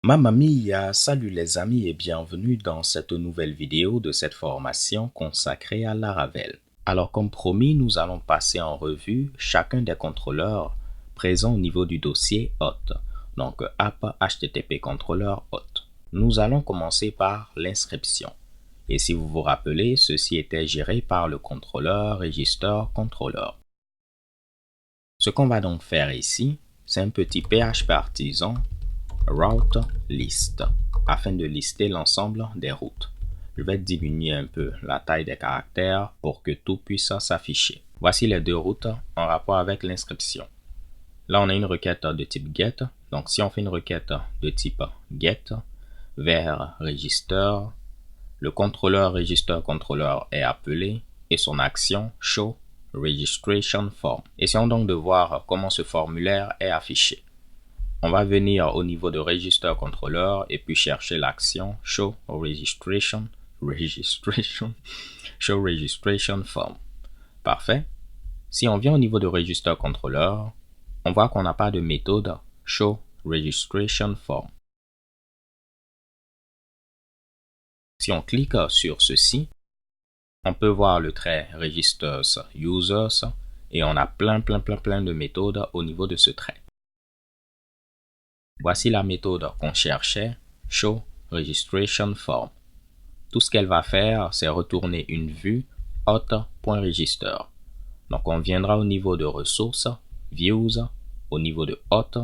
Mamma mia, salut les amis et bienvenue dans cette nouvelle vidéo de cette formation consacrée à Laravel. Alors comme promis, nous allons passer en revue chacun des contrôleurs présents au niveau du dossier hôte, donc app http contrôleur hôte. Nous allons commencer par l'inscription. Et si vous vous rappelez, ceci était géré par le contrôleur register controller. Ce qu'on va donc faire ici, c'est un petit PHP artisan route list afin de lister l'ensemble des routes. Je vais diminuer un peu la taille des caractères pour que tout puisse s'afficher. Voici les deux routes en rapport avec l'inscription. Là, on a une requête de type get. Donc, si on fait une requête de type get vers register, le contrôleur register controller est appelé et son action show registration form. Essayons donc de voir comment ce formulaire est affiché. On va venir au niveau de register controller et puis chercher l'action show registration form. Parfait. Si on vient au niveau de register controller, on voit qu'on n'a pas de méthode show registration form. Si on clique sur ceci, on peut voir le trait registers users et on a plein de méthodes au niveau de ce trait. Voici la méthode qu'on cherchait, show registration form. Tout ce qu'elle va faire, c'est retourner une vue hôte.register. Donc on viendra au niveau de ressources, views, au niveau de hôte,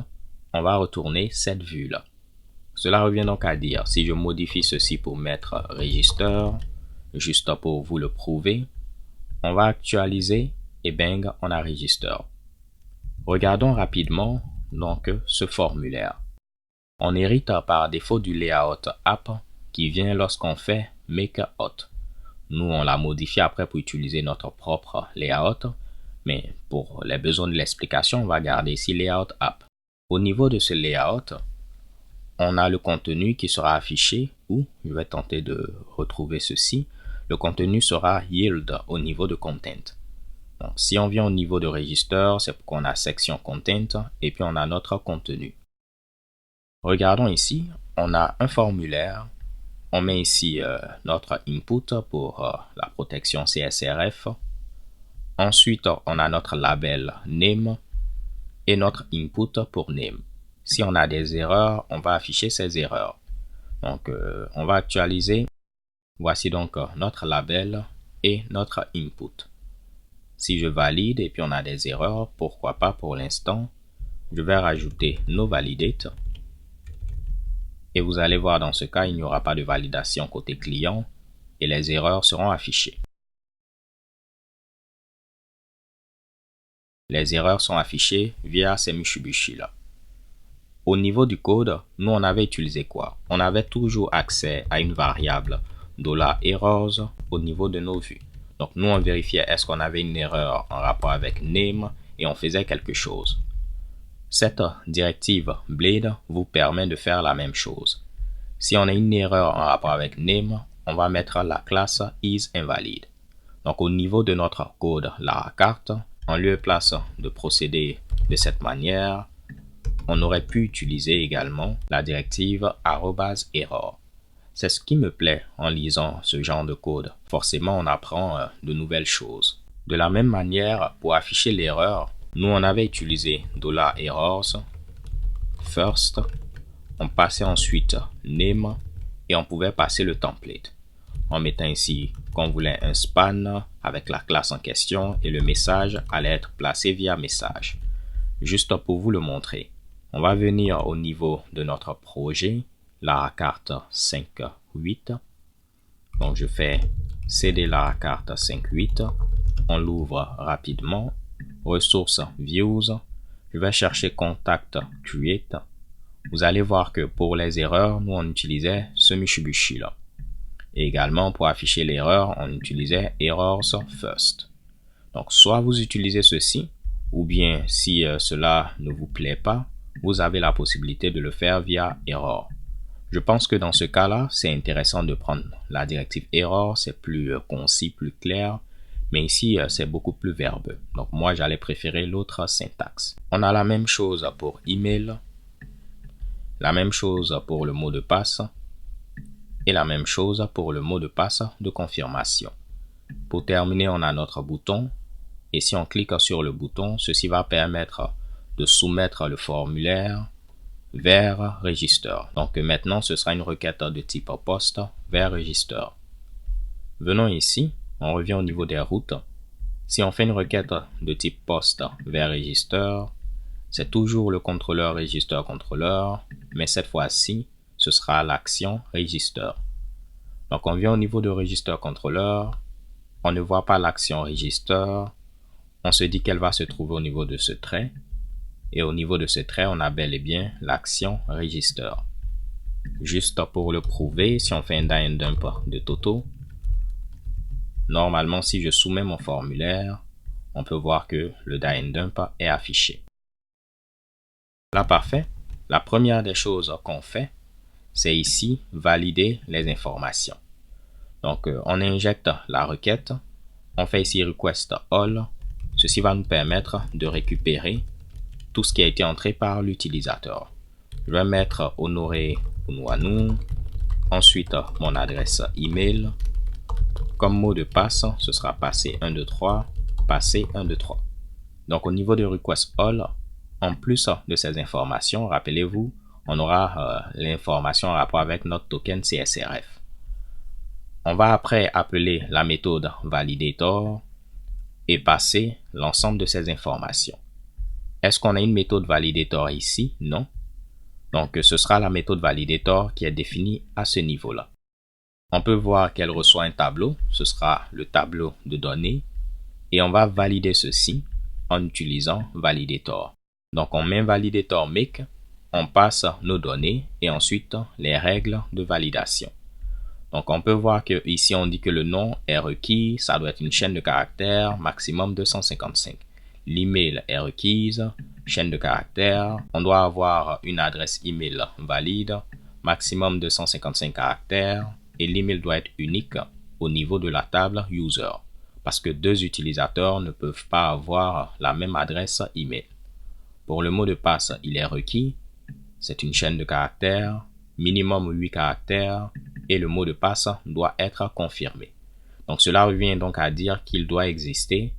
on va retourner cette vue-là. Cela revient donc à dire, si je modifie ceci pour mettre register, juste pour vous le prouver, on va actualiser et bang, on a register. Regardons rapidement donc ce formulaire. On hérite par défaut du layout app qui vient lorsqu'on fait make hot. Nous, on l'a modifié après pour utiliser notre propre layout, mais pour les besoins de l'explication, on va garder ici layout app. Au niveau de ce layout, on a le contenu qui sera affiché, ou je vais tenter de retrouver ceci. Le contenu sera yield au niveau de content. Donc, si on vient au niveau de register, c'est qu'on a section content et puis on a notre contenu. Regardons ici, on a un formulaire. On met ici notre input pour la protection CSRF. Ensuite, on a notre label name et notre input pour name. Si on a des erreurs, on va afficher ces erreurs. Donc, on va actualiser. Voici donc notre label et notre input. Si je valide et puis on a des erreurs, pourquoi pas pour l'instant, je vais rajouter no validate. Et vous allez voir dans ce cas, il n'y aura pas de validation côté client et les erreurs seront affichées. Les erreurs sont affichées via ces Mitsubishi là. Au niveau du code, nous on avait utilisé quoi? On avait toujours accès à une variable $errors au niveau de nos vues. Donc nous on vérifiait est-ce qu'on avait une erreur en rapport avec name et on faisait quelque chose. Cette directive Blade vous permet de faire la même chose. Si on a une erreur en rapport avec name, on va mettre la classe isInvalid. Donc au niveau de notre code Laracart, en lieu et place de procéder de cette manière, on aurait pu utiliser également la directive @error. C'est ce qui me plaît en lisant ce genre de code. Forcément, on apprend de nouvelles choses. De la même manière, pour afficher l'erreur, nous on avait utilisé $errors first, on passait ensuite name et on pouvait passer le template. En mettant ici qu'on voulait un span avec la classe en question et le message allait être placé via message. Juste pour vous le montrer, on va venir au niveau de notre projet, Laracart 5.8. Donc je fais cd Laracart 5.8, on l'ouvre rapidement, ressources views, je vais chercher contact create. Vous allez voir que pour les erreurs, nous on utilisait ce Mitsubishi là. Et également pour afficher l'erreur, on utilisait errors first. Donc soit vous utilisez ceci, ou bien si cela ne vous plaît pas, vous avez la possibilité de le faire via error. Je pense que dans ce cas-là, c'est intéressant de prendre la directive error, c'est plus concis, plus clair. Mais ici, c'est beaucoup plus verbeux. Donc moi, j'allais préférer l'autre syntaxe. On a la même chose pour email, la même chose pour le mot de passe et la même chose pour le mot de passe de confirmation. Pour terminer, on a notre bouton et si on clique sur le bouton, ceci va permettre de soumettre le formulaire vers Register. Donc maintenant, ce sera une requête de type post vers Register. Venons ici, on revient au niveau des routes. Si on fait une requête de type post vers Register, c'est toujours le contrôleur Register contrôleur, mais cette fois-ci, ce sera l'action Register. Donc on vient au niveau de Register contrôleur, on ne voit pas l'action Register, on se dit qu'elle va se trouver au niveau de ce trait, et au niveau de ce trait, on a bel et bien l'action Register. Juste pour le prouver, si on fait un die and dump de Toto, normalement si je soumets mon formulaire, on peut voir que le die and dump est affiché. Là, parfait. La première des choses qu'on fait, c'est ici valider les informations. Donc, on injecte la requête, on fait ici request all. Ceci va nous permettre de récupérer tout ce qui a été entré par l'utilisateur. Je vais mettre Honoré Unwanu, ensuite mon adresse email. Comme mot de passe, ce sera passé 123, passé 123. Donc, au niveau de request all, en plus de ces informations, rappelez-vous, on aura l'information en rapport avec notre token CSRF. On va après appeler la méthode validator et passer l'ensemble de ces informations. Est-ce qu'on a une méthode validator ici? Non. Donc, ce sera la méthode validator qui est définie à ce niveau-là. On peut voir qu'elle reçoit un tableau. Ce sera le tableau de données. Et on va valider ceci en utilisant validator. Donc, on met validator make, on passe nos données et ensuite les règles de validation. Donc, on peut voir que ici, on dit que le nom est requis. Ça doit être une chaîne de caractères, maximum 255. L'email est requise, chaîne de caractères. On doit avoir une adresse email valide, maximum 255 caractères. Et l'email doit être unique au niveau de la table user. Parce que deux utilisateurs ne peuvent pas avoir la même adresse email. Pour le mot de passe, il est requis. C'est une chaîne de caractères, minimum 8 caractères, et le mot de passe doit être confirmé. Donc cela revient donc à dire qu'il doit exister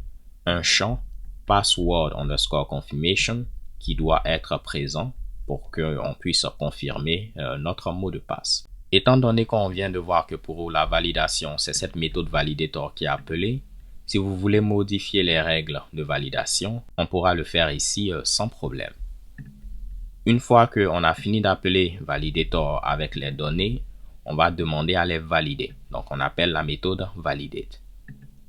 un champ password underscore confirmation qui doit être présent pour qu'on puisse confirmer notre mot de passe. Étant donné qu'on vient de voir que pour la validation, c'est cette méthode validator qui est appelée, si vous voulez modifier les règles de validation, on pourra le faire ici sans problème. Une fois qu'on a fini d'appeler validator avec les données, on va demander à les valider. Donc, on appelle la méthode validate.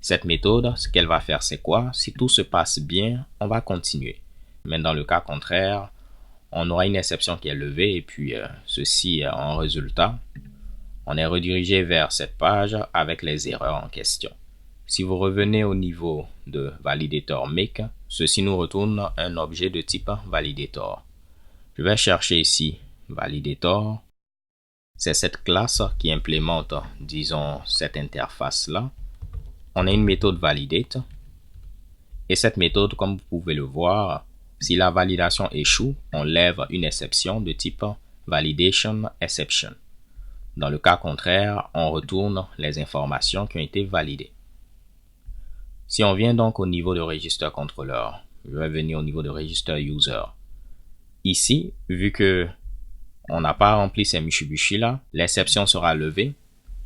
Cette méthode, ce qu'elle va faire, c'est quoi? Si tout se passe bien, on va continuer. Mais dans le cas contraire, on aura une exception qui est levée et puis ceci en résultat, on est redirigé vers cette page avec les erreurs en question. Si vous revenez au niveau de validator make, ceci nous retourne un objet de type validator. Je vais chercher ici validator. C'est cette classe qui implémente, disons, cette interface-là. On a une méthode validate. Et cette méthode, comme vous pouvez le voir, si la validation échoue, on lève une exception de type validation exception. Dans le cas contraire, on retourne les informations qui ont été validées. Si on vient donc au niveau de Register Controller, je vais venir au niveau de Register User. Ici, vu que on n'a pas rempli ces Mitsubishi là, l'exception sera levée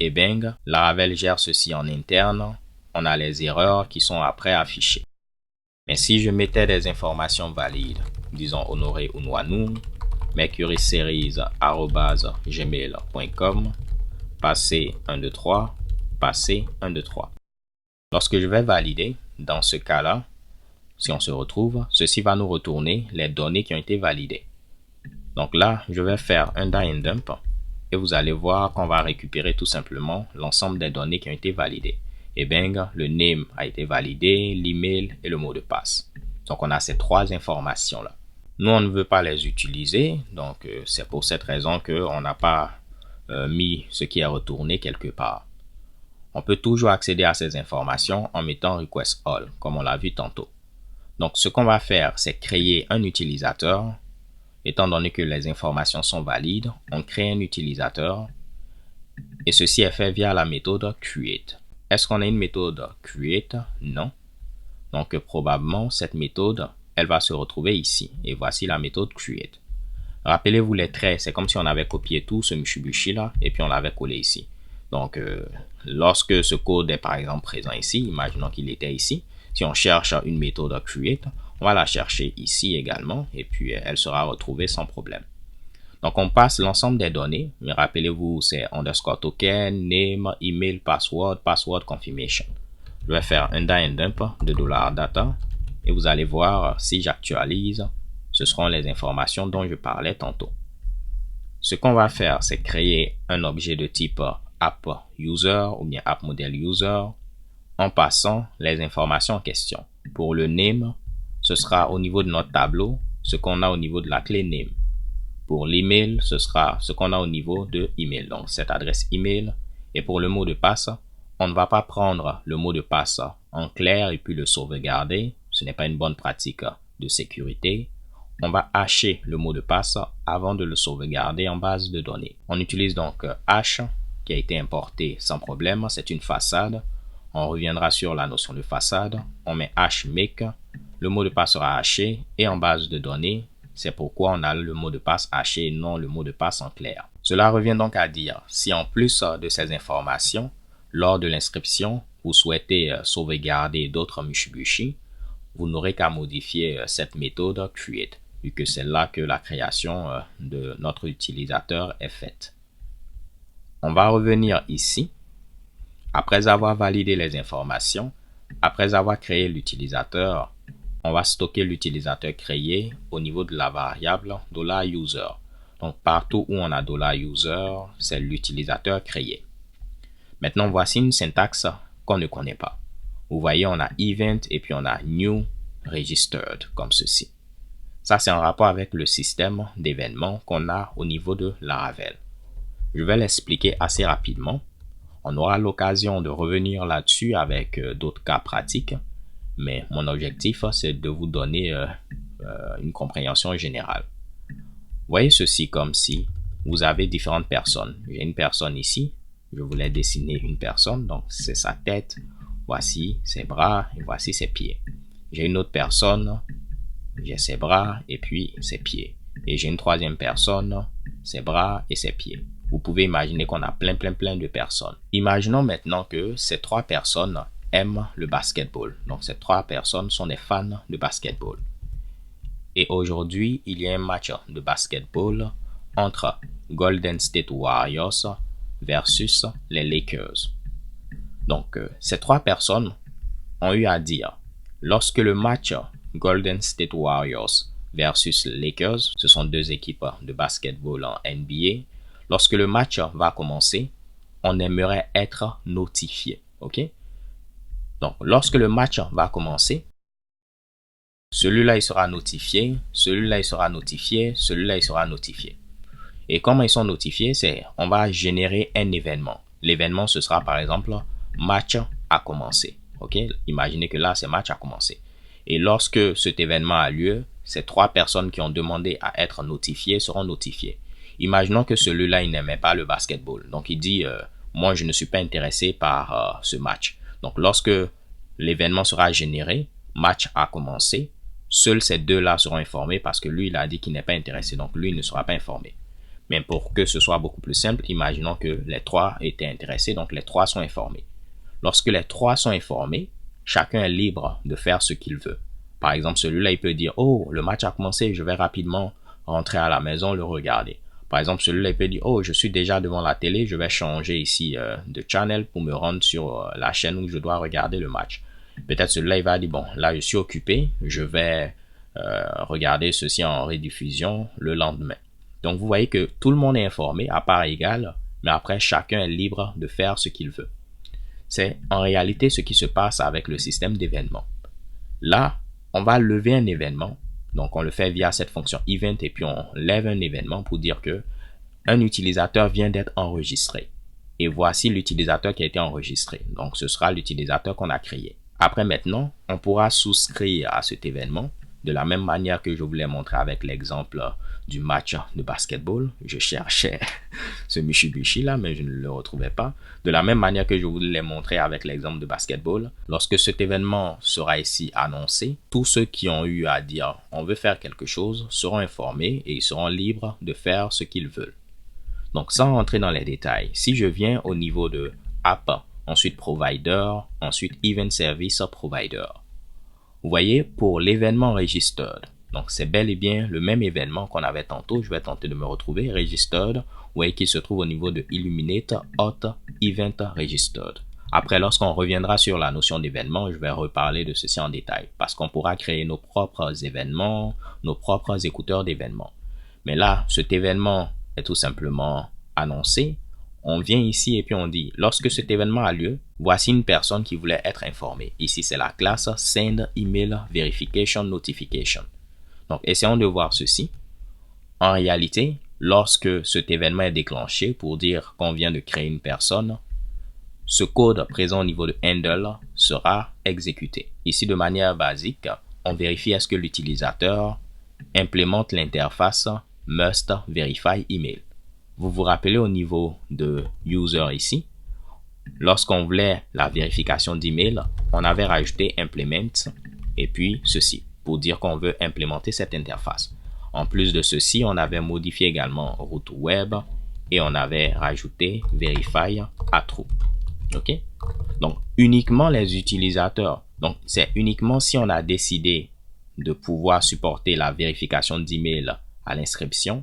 et bang, Laravel gère ceci en interne. On a les erreurs qui sont après affichées. Mais si je mettais des informations valides, disons Honoré Unwanu, mercuryseries@gmail.com, passé 123, passé 123. Lorsque je vais valider, dans ce cas-là, si on se retrouve, ceci va nous retourner les données qui ont été validées. Donc là, je vais faire un die and dump et vous allez voir qu'on va récupérer tout simplement l'ensemble des données qui ont été validées. Et bien, le name a été validé, l'email et le mot de passe. Donc on a ces trois informations-là. Nous, on ne veut pas les utiliser, donc c'est pour cette raison qu'on n'a pas mis ce qui est retourné quelque part. On peut toujours accéder à ces informations en mettant Request All, comme on l'a vu tantôt. Donc, ce qu'on va faire, c'est créer un utilisateur. Étant donné que les informations sont valides, on crée un utilisateur et ceci est fait via la méthode create. Est-ce qu'on a une méthode create? Non. Donc, probablement, cette méthode, elle va se retrouver ici. Et voici la méthode create. Rappelez-vous les traits, c'est comme si on avait copié tout ce Mitsubishi là et puis on l'avait collé ici. Donc, lorsque ce code est par exemple présent ici, imaginons qu'il était ici. Si on cherche une méthode create, on va la chercher ici également et puis elle sera retrouvée sans problème. Donc, on passe l'ensemble des données, mais rappelez-vous, c'est underscore token, name, email, password, password confirmation. Je vais faire un dump de $data et vous allez voir si j'actualise, ce seront les informations dont je parlais tantôt. Ce qu'on va faire, c'est créer un objet de type app user ou bien app model user en passant les informations en question. Pour le name, ce sera au niveau de notre tableau, ce qu'on a au niveau de la clé name. Pour l'email, ce sera ce qu'on a au niveau de email, donc cette adresse email. Et pour le mot de passe, on ne va pas prendre le mot de passe en clair et puis le sauvegarder. Ce n'est pas une bonne pratique de sécurité. On va hasher le mot de passe avant de le sauvegarder en base de données. On utilise donc hash qui a été importé sans problème. C'est une façade. On reviendra sur la notion de façade. On met hash make. Le mot de passe sera haché et en base de données. C'est pourquoi on a le mot de passe haché et non le mot de passe en clair. Cela revient donc à dire, si en plus de ces informations, lors de l'inscription, vous souhaitez sauvegarder d'autres Mitsubishi, vous n'aurez qu'à modifier cette méthode create, vu que c'est là que la création de notre utilisateur est faite. On va revenir ici. Après avoir validé les informations, après avoir créé l'utilisateur, on va stocker l'utilisateur créé au niveau de la variable $user. Donc, partout où on a $user, c'est l'utilisateur créé. Maintenant, voici une syntaxe qu'on ne connaît pas. Vous voyez, on a event et puis on a new registered, comme ceci. Ça, c'est en rapport avec le système d'événements qu'on a au niveau de Laravel. Je vais l'expliquer assez rapidement. On aura l'occasion de revenir là-dessus avec d'autres cas pratiques. Mais mon objectif, c'est de vous donner une compréhension générale. Voyez ceci comme si vous avez différentes personnes. J'ai une personne ici. Je voulais dessiner une personne. Donc, c'est sa tête. Voici ses bras et voici ses pieds. J'ai une autre personne. J'ai ses bras et puis ses pieds. Et j'ai une troisième personne. Ses bras et ses pieds. Vous pouvez imaginer qu'on a plein de personnes. Imaginons maintenant que ces trois personnes aiment le basketball. Donc, ces trois personnes sont des fans de basketball. Et aujourd'hui, il y a un match de basketball entre Golden State Warriors versus les Lakers. Donc, ces trois personnes ont eu à dire, lorsque le match Golden State Warriors versus Lakers, ce sont deux équipes de basketball en NBA, lorsque le match va commencer, on aimerait être notifié. OK? Donc, lorsque le match va commencer, celui-là, il sera notifié, celui-là, il sera notifié, celui-là, il sera notifié. Et comment ils sont notifiés, c'est on va générer un événement. L'événement, ce sera par exemple match a commencé. OK? Imaginez que là, c'est match a commencé. Et lorsque cet événement a lieu, ces trois personnes qui ont demandé à être notifiées seront notifiées. Imaginons que celui-là, il n'aimait pas le basketball. Donc, il dit, moi, je ne suis pas intéressé par ce match. Donc, lorsque l'événement sera généré, match a commencé, seuls ces deux-là seront informés parce que lui, il a dit qu'il n'est pas intéressé. Donc, lui, il ne sera pas informé. Mais pour que ce soit beaucoup plus simple, imaginons que les trois étaient intéressés, donc les trois sont informés. Lorsque les trois sont informés, chacun est libre de faire ce qu'il veut. Par exemple, celui-là, il peut dire, oh, le match a commencé, je vais rapidement rentrer à la maison, le regarder. Par exemple, celui-là, il peut dire, oh, je suis déjà devant la télé, je vais changer ici de channel pour me rendre sur la chaîne où je dois regarder le match. Peut-être celui-là, il va dire, bon, là, je suis occupé, je vais regarder ceci en rediffusion le lendemain. Donc, vous voyez que tout le monde est informé à part égale, mais après, chacun est libre de faire ce qu'il veut. C'est en réalité ce qui se passe avec le système d'événements. Là, on va lever un événement. Donc, on le fait via cette fonction event et puis on lève un événement pour dire que un utilisateur vient d'être enregistré. Et voici l'utilisateur qui a été enregistré. Donc, ce sera l'utilisateur qu'on a créé. Après, maintenant, on pourra souscrire à cet événement de la même manière que je vous l'ai montré avec l'exemple du match de basketball. Je cherchais ce Mitsubishi là, mais je ne le retrouvais pas. De la même manière que je vous l'ai montré avec l'exemple de basketball, lorsque cet événement sera ici annoncé, tous ceux qui ont eu à dire on veut faire quelque chose seront informés et ils seront libres de faire ce qu'ils veulent. Donc, sans rentrer dans les détails, si je viens au niveau de App, ensuite Provider, ensuite Event Service Provider. Vous voyez, pour l'événement Registered, donc c'est bel et bien le même événement qu'on avait tantôt. Je vais tenter de me retrouver. Registered, vous voyez qu'il se trouve au niveau de Illuminate Hot Event Registered. Après, lorsqu'on reviendra sur la notion d'événement, je vais reparler de ceci en détail parce qu'on pourra créer nos propres événements, nos propres écouteurs d'événements. Mais là, cet événement est tout simplement annoncé. On vient ici et puis on dit, lorsque cet événement a lieu, voici une personne qui voulait être informée. Ici, c'est la classe Send Email Verification Notification. Donc, essayons de voir ceci. En réalité, lorsque cet événement est déclenché pour dire qu'on vient de créer une personne, ce code présent au niveau de handle sera exécuté. Ici, de manière basique, on vérifie est-ce que l'utilisateur implémente l'interface Must Verify Email. Vous vous rappelez au niveau de User ici, lorsqu'on voulait la vérification d'email, on avait rajouté Implement et puis ceci pour dire qu'on veut implémenter cette interface. En plus de ceci, on avait modifié également Route Web et on avait rajouté Verify à True. OK? Donc, uniquement les utilisateurs. Donc, c'est uniquement si on a décidé de pouvoir supporter la vérification d'email à l'inscription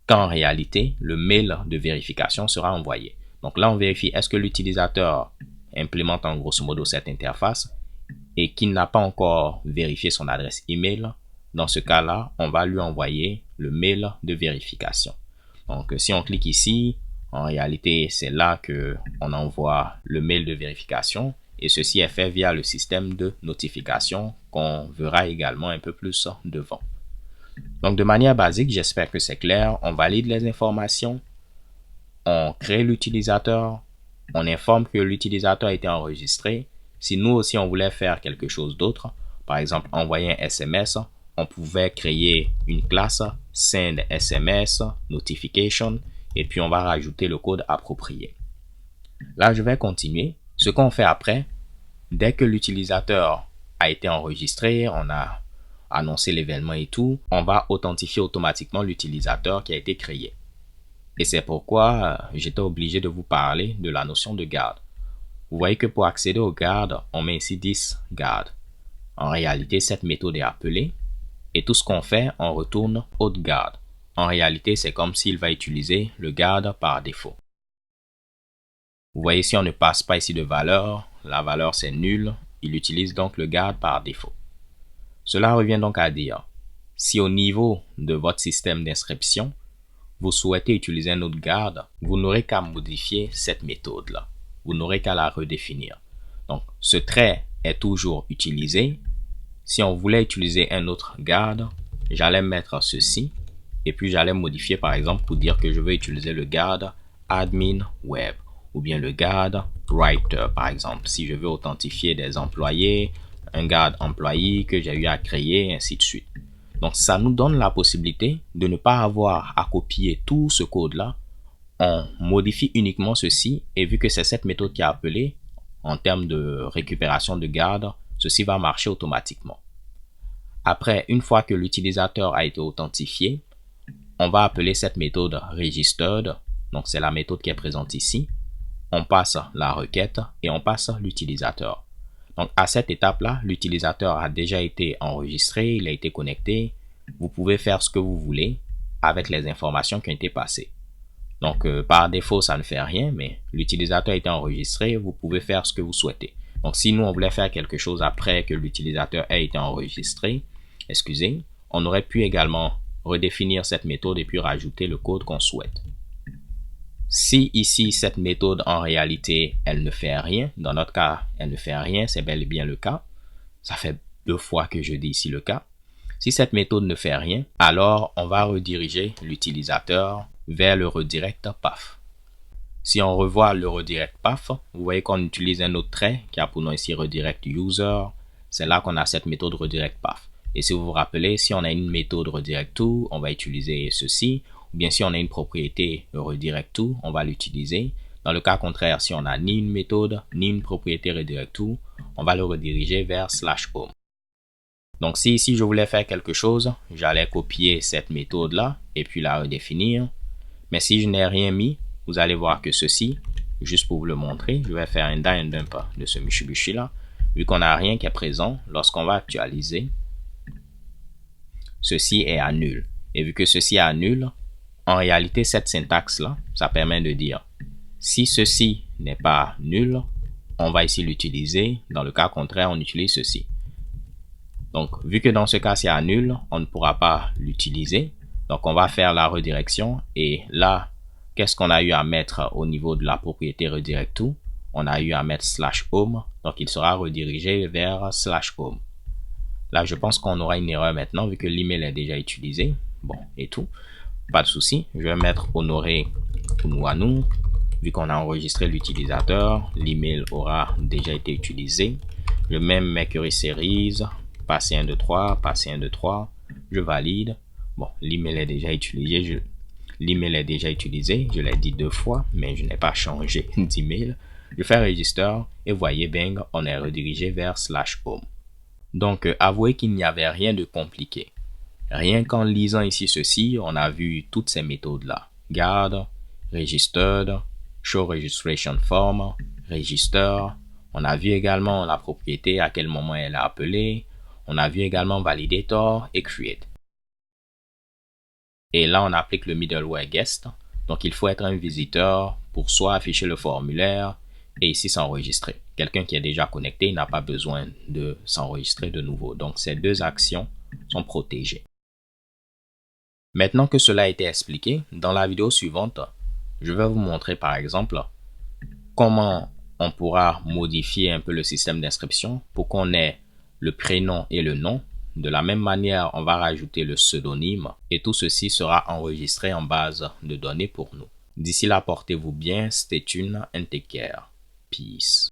qu'en réalité, le mail de vérification sera envoyé. Donc là, on vérifie est-ce que l'utilisateur implémente en grosso modo cette interface et qu'il n'a pas encore vérifié son adresse email. Dans ce cas-là, on va lui envoyer le mail de vérification. Donc, si on clique ici, en réalité, c'est là que on envoie le mail de vérification et ceci est fait via le système de notification qu'on verra également un peu plus devant. Donc, de manière basique, j'espère que c'est clair. On valide les informations, on crée l'utilisateur, on informe que l'utilisateur a été enregistré. Si nous aussi, on voulait faire quelque chose d'autre, par exemple, envoyer un SMS, on pouvait créer une classe Send SMS Notification et puis on va rajouter le code approprié. Là, je vais continuer. Ce qu'on fait après, dès que l'utilisateur a été enregistré, on a annoncer l'événement et tout, on va authentifier automatiquement l'utilisateur qui a été créé. Et c'est pourquoi j'étais obligé de vous parler de la notion de garde. Vous voyez que pour accéder au garde, on met ici 10 garde. En réalité, cette méthode est appelée et tout ce qu'on fait, on retourne autre garde. En réalité, c'est comme s'il va utiliser le garde par défaut. Vous voyez, si on ne passe pas ici de valeur, la valeur c'est nul, il utilise donc le garde par défaut. Cela revient donc à dire, si au niveau de votre système d'inscription, vous souhaitez utiliser un autre garde, vous n'aurez qu'à modifier cette méthode-là. Vous n'aurez qu'à la redéfinir. Donc, ce trait est toujours utilisé. Si on voulait utiliser un autre garde, j'allais mettre ceci et puis j'allais modifier par exemple pour dire que je veux utiliser le garde Admin Web ou bien le garde Writer par exemple. Si je veux authentifier des employés, un garde employé que j'ai eu à créer, ainsi de suite. Donc, ça nous donne la possibilité de ne pas avoir à copier tout ce code-là. On modifie uniquement ceci et vu que c'est cette méthode qui est appelée, en termes de récupération de garde, ceci va marcher automatiquement. Après, une fois que l'utilisateur a été authentifié, on va appeler cette méthode Registered. Donc, c'est la méthode qui est présente ici. On passe la requête et on passe l'utilisateur. Donc, à cette étape-là, l'utilisateur a déjà été enregistré, il a été connecté. Vous pouvez faire ce que vous voulez avec les informations qui ont été passées. Donc, par défaut, ça ne fait rien, mais l'utilisateur a été enregistré, vous pouvez faire ce que vous souhaitez. Donc, si nous, on voulait faire quelque chose après que l'utilisateur ait été enregistré, on aurait pu également redéfinir cette méthode et puis rajouter le code qu'on souhaite. Si ici, cette méthode, en réalité, elle ne fait rien, dans notre cas, elle ne fait rien, c'est bel et bien le cas. Ça fait 2 fois que je dis ici le cas. Si cette méthode ne fait rien, alors on va rediriger l'utilisateur vers le redirect path. Si on revoit le redirect path, vous voyez qu'on utilise un autre trait qui a pour nom ici redirect user. C'est là qu'on a cette méthode redirect path. Et si vous vous rappelez, si on a une méthode redirect to, on va utiliser ceci. Ou bien si on a une propriété redirect to, on va l'utiliser. Dans le cas contraire, si on n'a ni une méthode, ni une propriété redirect to, on va le rediriger vers /home. Donc si ici je voulais faire quelque chose, j'allais copier cette méthode-là et puis la redéfinir. Mais si je n'ai rien mis, vous allez voir que ceci, juste pour vous le montrer, je vais faire un die and dump de ce Mitsubishi là. Vu qu'on n'a rien qui est présent, lorsqu'on va actualiser, ceci est à nul. Et vu que ceci est à nul, en réalité, cette syntaxe-là, ça permet de dire, si ceci n'est pas nul, on va ici l'utiliser. Dans le cas contraire, on utilise ceci. Donc, vu que dans ce cas, c'est à nul, on ne pourra pas l'utiliser. Donc, on va faire la redirection. Et là, qu'est-ce qu'on a eu à mettre au niveau de la propriété redirect to? On a eu à mettre /home. Donc, il sera redirigé vers /home. Là, je pense qu'on aura une erreur maintenant vu que l'email est déjà utilisé. Bon, et tout. Pas de souci. Je vais mettre honoré pour nous à nous. Vu qu'on a enregistré l'utilisateur, l'email aura déjà été utilisé. Je mets Mercury Series, passer 1, 2, 3, passer 1, 2, 3. Je valide. Bon, l'email est déjà utilisé. L'email est déjà utilisé. Je l'ai dit 2 fois, mais je n'ai pas changé d'email. Je fais register et voyez, bang, on est redirigé vers /home. Donc, avouez qu'il n'y avait rien de compliqué. Rien qu'en lisant ici ceci, on a vu toutes ces méthodes-là. Guard, registered, show registration form, register. On a vu également la propriété, à quel moment elle est appelée. On a vu également validator et create. Et là, on applique le middleware guest. Donc, il faut être un visiteur pour soit afficher le formulaire et ici s'enregistrer. Quelqu'un qui est déjà connecté n'a pas besoin de s'enregistrer de nouveau. Donc, ces deux actions sont protégées. Maintenant que cela a été expliqué, dans la vidéo suivante, je vais vous montrer par exemple comment on pourra modifier un peu le système d'inscription pour qu'on ait le prénom et le nom. De la même manière, on va rajouter le pseudonyme et tout ceci sera enregistré en base de données pour nous. D'ici là, portez-vous bien, stay tuned and take care. Peace.